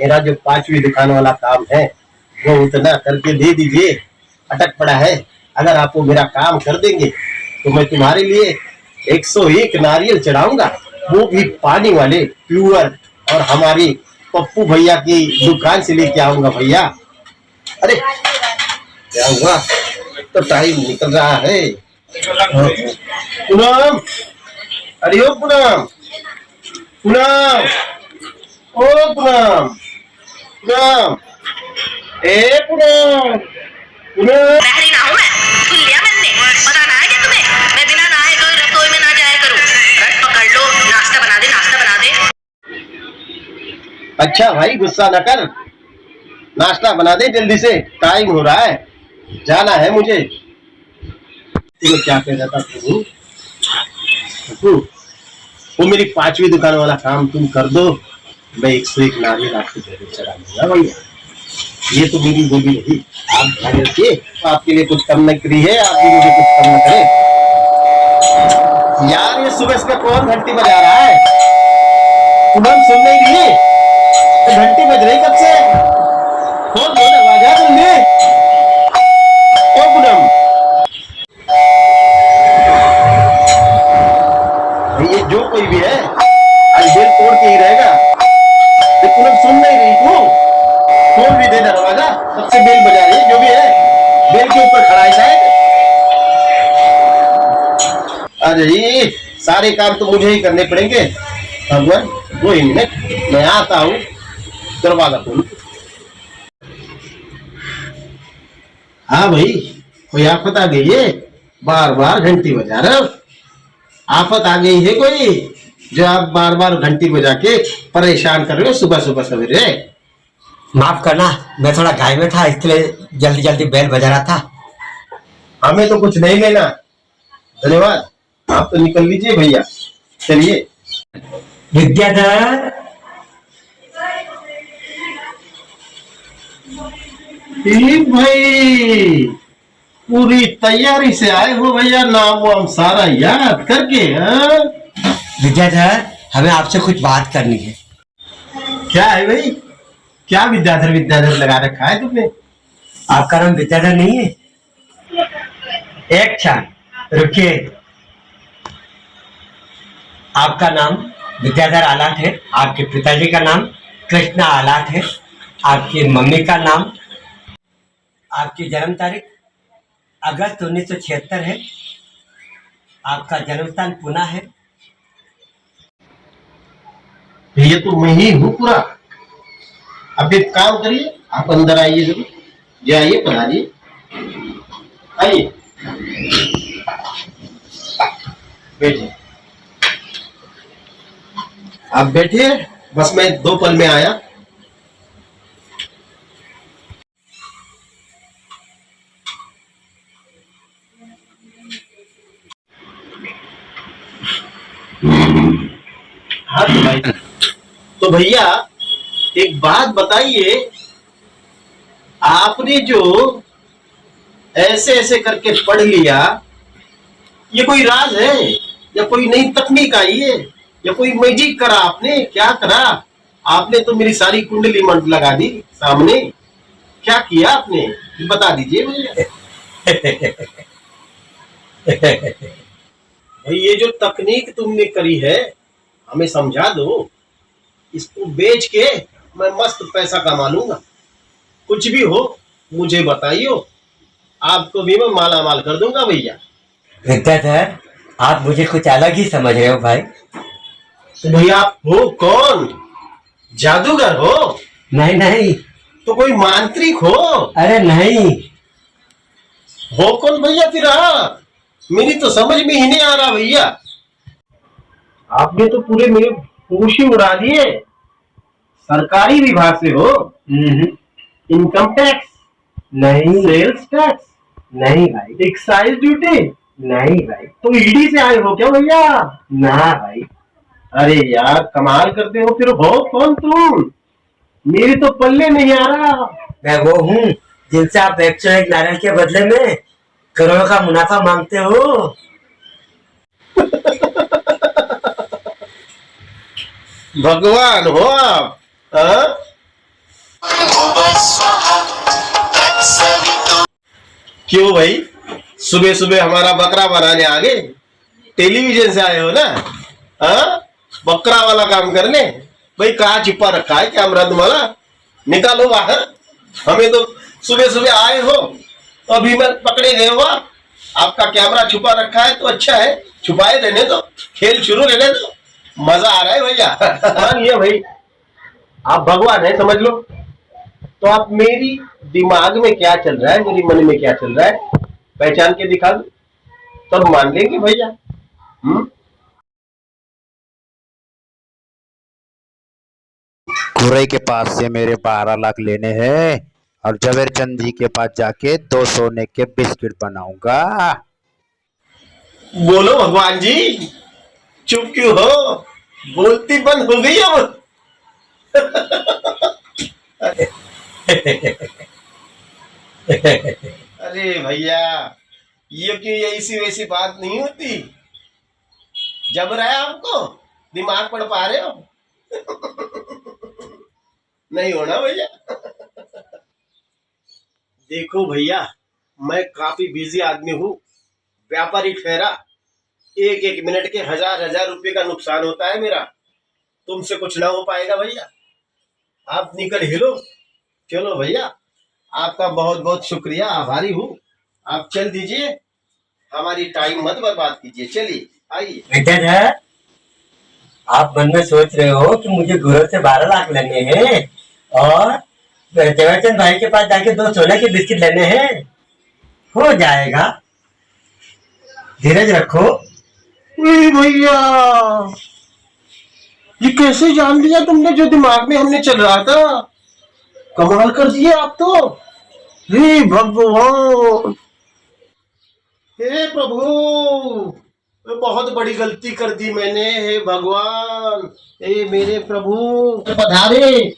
मेरा जो 5वीं दुकान वाला काम है वो उतना करके दे दीजिए, अटक पड़ा है। अगर आप वो मेरा काम कर देंगे तो मैं तुम्हारे लिए 101 नारियल चढ़ाऊंगा, वो भी पानी वाले प्योर, और हमारी पप्पू भैया की दुकान से लेके आऊंगा भैया। अरे क्या हुआ, तो टाइम निकल रहा है। पूनम, अरे ओ पूनम, पूनम, ओ पूनम, पूनम, ए पूनम, पूनम। नहरी ना हूँ मैं, सुन लिया मैंने। पता ना है क्या तुम्हें, मैं बिना नहाए धोए रसोई में ना जाया करूँ। रट पकड़ लो, नाश्ता बना दे, नाश्ता बना दे। अच्छा भाई गुस्सा न कर, नाश्ता बना दे जल्दी से, टाइम हो रहा है, जाना है मुझे। तुम्हें क्या कह रहा था प्रभु, वो मेरी 5वीं दुकान वाला काम तुम कर दो, मैं 101 नारियल आपको जरूर चढ़ा दूंगा भैया। ये तो मेरी बोली रही, आप ध्यान रखिए। तो आपके लिए कुछ कम न करी है, आप भी मुझे कुछ कम न करें। यार ये सुबह सुबह कौन घंटी बजा रहा है? पूनम सुन नहीं रही? तो घंटी बज रही कब से? खोल दो दरवाजा जल्दी। ओ पूनम, ये जो कोई भी है आज बेल तोड़ के ही रहेगा। पूनम सुन नहीं रही तू? खोल भी दे दरवाजा, सबसे बेल बजा रही है, जो भी है बेल के ऊपर खड़ा है शायद। अरे ये सारे काम तो मुझे ही करने पड़ेंगे। भगवान 2 मिनट, मैं आता हूँ, दरवाजा खोल। हाँ भाई, कोई आफत आ गई है? बार बार घंटी बजा रहे हो, आफत आ गई है कोई जो आप बार बार घंटी बजा के परेशान कर रहे हो सुबह सुबह सवेरे? माफ करना, मैं थोड़ा घाई में था, इसलिए जल्दी जल्दी बेल बजा रहा था। हमें तो कुछ नहीं लेना, धन्यवाद, आप तो निकल लीजिए भैया, चलिए। विद्याधर, भाई पूरी तैयारी से आए हो भैया, नाम वाम सारा याद करके। विद्याधर, हमें आपसे कुछ बात करनी है। क्या है भाई, क्या विद्याधर विद्याधर लगा रखा है तुमने? आपका नाम विद्याधर नहीं है? एक क्षण रुकिए, आपका नाम विद्याधर आलाट है, आपके पिताजी का नाम कृष्णा आलाट है, आपकी मम्मी का नाम, आपकी जन्म तारीख अगस्त 1976 है, आपका जन्म स्थान पुणे है। ये तो मैं ही हूँ पूरा। अब एक काम करिए, आप अंदर आइए जरूर, जाइए, पधारिए, आइए, बैठिए। आप बैठिए, बस मैं 2 पल में आया। हाँ तो भाई, तो भैया एक बात बताइए, आपने जो ऐसे ऐसे करके पढ़ लिया, ये कोई राज है या कोई नई तकनीक आई है या कोई मैजिक करा आपने? क्या करा आपने? तो मेरी सारी कुंडली मंड लगा दी सामने। क्या किया आपने, बता दीजिए भैया। भाई ये जो तकनीक तुमने करी है हमें समझा दो, इसको बेच के मैं मस्त पैसा कमा लूंगा। कुछ भी हो मुझे बताइयो, आपको भी मैं माला माल कर दूंगा भैया। विद्याधर, आप मुझे कुछ अलग ही समझ रहे हो भाई। तो भैया आप हो कौन? जादूगर हो? नहीं नहीं। तो कोई मांत्रिक हो? अरे नहीं। हो कौन भैया फिर? मेरी तो समझ में ही नहीं आ रहा भैया। आपने तो पूरे मेरे होश ही उड़ा दिए। सरकारी विभाग से हो? Income tax? नहीं। Sales tax? नहीं भाई। Excise duty? नहीं भाई। तो ईडी से आए हो क्या भैया? ना भाई। अरे यार कमाल करते हो, फिर हो कौन तुम? मेरी तो पल्ले नहीं आ रहा। मैं वो हूँ जिनसे आप 101 नारियल के बदले में करोड़ों का मुनाफा मांगते हो। भगवान हो आप? क्यों भाई, सुबह सुबह हमारा बकरा बनाने आ गए? टेलीविजन से आए हो ना? हाँ, बकरा वाला काम करने? भाई कहाँ छिपा रखा है कैमरा तुम्हारा? निकालो बाहर। हमें तो सुबह सुबह आए हो तो अभी मैं पकड़े गए हो। आपका कैमरा छुपा रखा है तो अच्छा है, छुपाए रहने दो, खेल शुरू रहने दो, मजा आ रहा है भैया। मान लिया भाई, आप भगवान है समझ लो। तो आप मेरी दिमाग में क्या चल रहा है, मेरी मन में क्या चल रहा है, पहचान के दिखा दो तब मान लेंगे भैया। गुरई के पास से मेरे 12 लाख लेने हैं और झवेरचंद जी के पास जाके 2 सोने के बिस्किट बनाऊंगा। बोलो भगवान जी, चुप क्यों हो? बोलती बंद हो गई अब। अरे भैया, ये क्यों, ये ऐसी वैसी बात नहीं होती। जब रहा है आपको, दिमाग पढ़ पा रहे हो? नहीं होना भैया। देखो भैया, मैं काफी बिजी आदमी हूँ, व्यापारी ठहरा। एक एक मिनट के हजार हजार रुपए का नुकसान होता है मेरा। तुमसे कुछ ना हो पाएगा भैया, आप निकल हिलो। चलो भैया, आपका बहुत बहुत शुक्रिया, आभारी हूँ। आप चल दीजिए, हमारी टाइम मत बर्बाद कीजिए। चलिए आइए। विद्याधर, आप मन में सोच रहे हो कि मुझे गुरु से 12 लाख लेने हैं और झवेरचंद भाई के पास जाके 2 सोने के बिस्किट लेने हैं। हो जाएगा, धीरज रखो। भैया, ये कैसे जान लिया तुमने जो दिमाग में हमने चल रहा था? कमाल कर दिए आप तो। हे भगवान, हे प्रभु, बहुत बड़ी गलती कर दी मैंने। हे भगवान, हे मेरे प्रभु पधारे।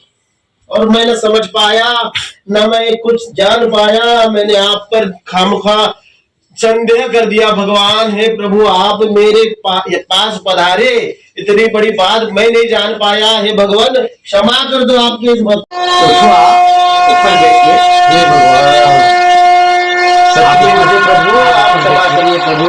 और मैं न समझ पाया, न मैं कुछ जान पाया, मैंने आप पर खामखा संदेह कर दिया। भगवान, हे प्रभु, आप मेरे पास पधारे, इतनी बड़ी बात मैं नहीं जान पाया। हे भगवान, क्षमा कर दो आपके इस बात। ऊपर देखिए। हे भगवान, सत्य मुझे प्रभु, आप क्षमा करिए प्रभु।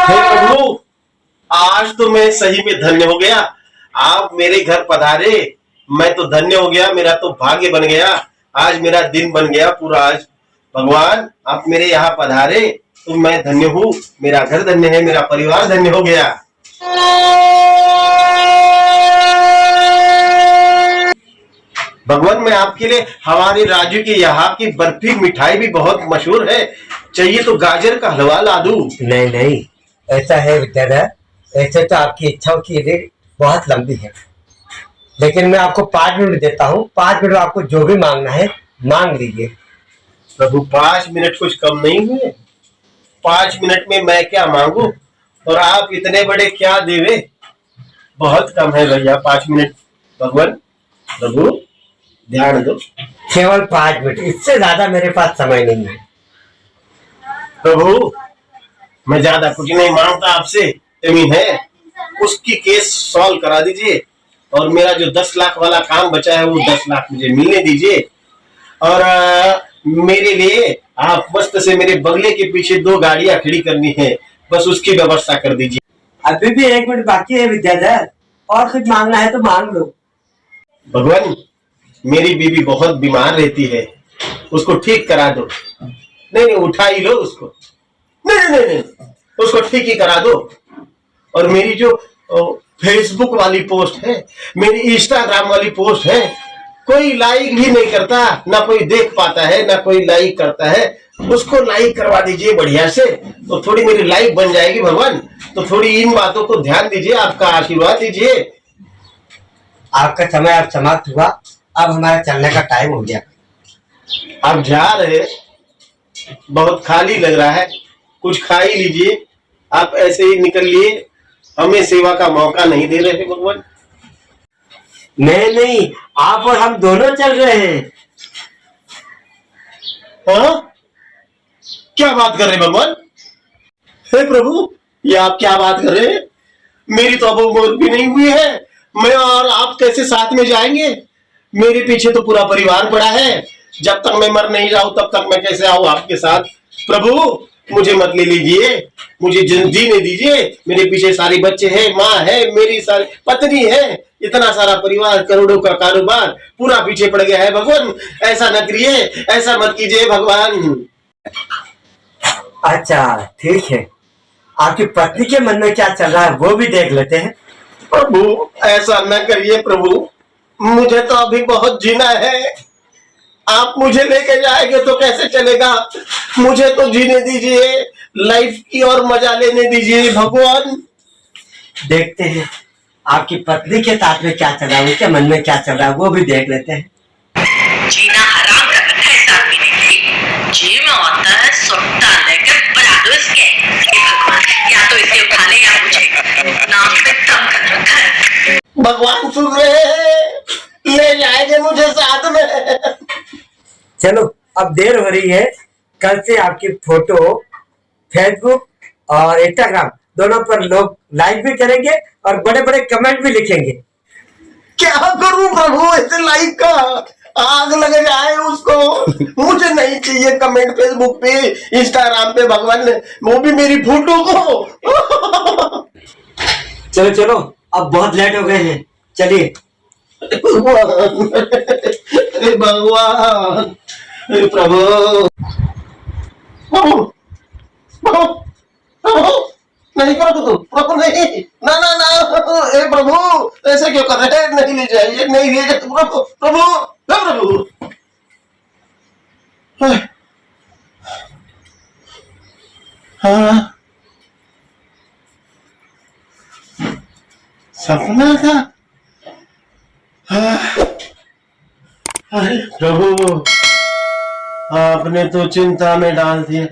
हे प्रभु, आज तो मैं सही में धन्य हो गया। आप मेरे घर पधारे, मैं तो धन्य हो गया, मेरा तो भाग्य बन गया। आज मेरा दिन बन गया पूरा। आज भगवान आप मेरे यहाँ पधारे तो मैं धन्य हूँ, मेरा घर धन्य है, मेरा परिवार धन्य हो गया। भगवान, मैं आपके लिए, हमारे राजू के यहाँ की बर्फी मिठाई भी बहुत मशहूर है, चाहिए तो गाजर का हलवा ला दूं? नहीं नहीं, ऐसा है विद्याधर, ऐसे तो आपकी इच्छाओं की लिस्ट बहुत लंबी है, लेकिन मैं आपको 5 मिनट देता हूँ। 5 मिनट आपको जो भी मांगना है मांग लीजिए। प्रभु, 5 मिनट कुछ कम नहीं हुए? 5 मिनट में मैं क्या मांगू और आप इतने बड़े क्या देवे? बहुत कम है भैया 5 मिनट। भगवान, प्रभु ध्यान दो। केवल 5 मिनट, इससे ज्यादा मेरे पास समय नहीं है। प्रभु, मैं ज्यादा कुछ नहीं मांगता आपसे, जमीन है उसकी केस सॉल्व करा दीजिए और मेरा जो 10 लाख वाला काम बचा है वो 10 लाख मुझे मिलने दीजिए। और मेरे लिए आप मस्त से मेरे बंगले के पीछे 2 गाड़ियां खड़ी करनी है, बस उसकी व्यवस्था कर दीजिए। अभी भी 1 मिनट बाकी है विद्याधर, और कुछ मांगना है तो मांग लो। भगवान, मेरी बीवी बहुत बीमार रहती है, उसको ठीक करा दो। नहीं नहीं, उठा ही लो उसको। नहीं नहीं नहीं, उसको ठीक ही करा दो। और मेरी जो फेसबुक वाली पोस्ट है, मेरी इंस्टाग्राम वाली पोस्ट है, कोई लाइक भी नहीं करता, ना कोई देख पाता है, ना कोई लाइक करता है, उसको लाइक करवा दीजिए बढ़िया से, तो थोड़ी मेरी लाइक बन जाएगी। भगवान, तो थोड़ी इन बातों को ध्यान दीजिए, आपका आशीर्वाद दीजिए। आपका समय अब समाप्त हुआ, अब हमारा चलने का टाइम हो गया। आप जा रहे, बहुत खाली लग रहा है, कुछ खा ही लीजिए। आप ऐसे ही निकल लिए, हमें सेवा का मौका नहीं दे रहे भगवान। नहीं नहीं, आप और हम दोनों चल रहे हैं। हाँ, क्या बात कर रहे भगवान? हे प्रभु, ये आप क्या बात कर रहे हैं? मेरी तो अब उम्र भी नहीं हुई है, मैं और आप कैसे साथ में जाएंगे? मेरे पीछे तो पूरा परिवार पड़ा है, जब तक मैं मर नहीं जाऊं तब तक मैं कैसे आऊं आपके साथ? प्रभु मुझे मत ले लीजिए, मुझे जीने दीजिए। मेरे पीछे सारे बच्चे हैं, माँ है, मेरी सारी पत्नी है, इतना सारा परिवार, करोड़ों का कारोबार पूरा पीछे पड़ गया है। भगवान ऐसा न करिए, ऐसा मत कीजिए भगवान। अच्छा ठीक है, आपकी पत्नी के मन में क्या चल रहा है वो भी देख लेते हैं। प्रभु ऐसा न करिए प्रभु, मुझे तो अभी बहुत जीना है। आप मुझे लेके जाएंगे तो कैसे चलेगा? मुझे तो जीने दीजिए, लाइफ की और मजा लेने दीजिए भगवान। देखते हैं आपकी पत्नी के साथ में क्या चल रहा है, उनके मन में क्या चल रहा है वो भी देख लेते हैं। जीना हराम कर रखा है इस आदमी ने। जी में होता है सुट्टा लेकर बजा दो इसके। हे भगवान, या तो इसे उठा ले या मुझे। नाम पे दम कर रखा है। भगवान सुन रहे हैं, ले जाएंगे मुझे साथ में। चलो अब देर हो रही है, कल से आपकी फोटो फेसबुक और इंस्टाग्राम दोनों पर लोग लाइक भी करेंगे और बड़े बड़े कमेंट भी लिखेंगे। क्या करूं प्रभु, ऐसे लाइक का आग लग जाए उसको। मुझे नहीं चाहिए कमेंट फेसबुक पे, इंस्टाग्राम पे भगवान, वो भी मेरी फोटो को। चलो चलो अब बहुत लेट हो गए हैं, चलिए। अरे भगवान, अरे प्रभु, प्रभु, प्रभु, प्रभु, नहीं करो तो प्रभु, नहीं, ना ना ना, ए प्रभु ऐसे क्यों कर रहे हैं? नहीं ले जाइए, नहीं ले जाइए प्रभु, प्रभु, प्रभु। हाँ, सपना था। हाँ, अरे प्रभु, आपने तो चिंता में डाल दिया।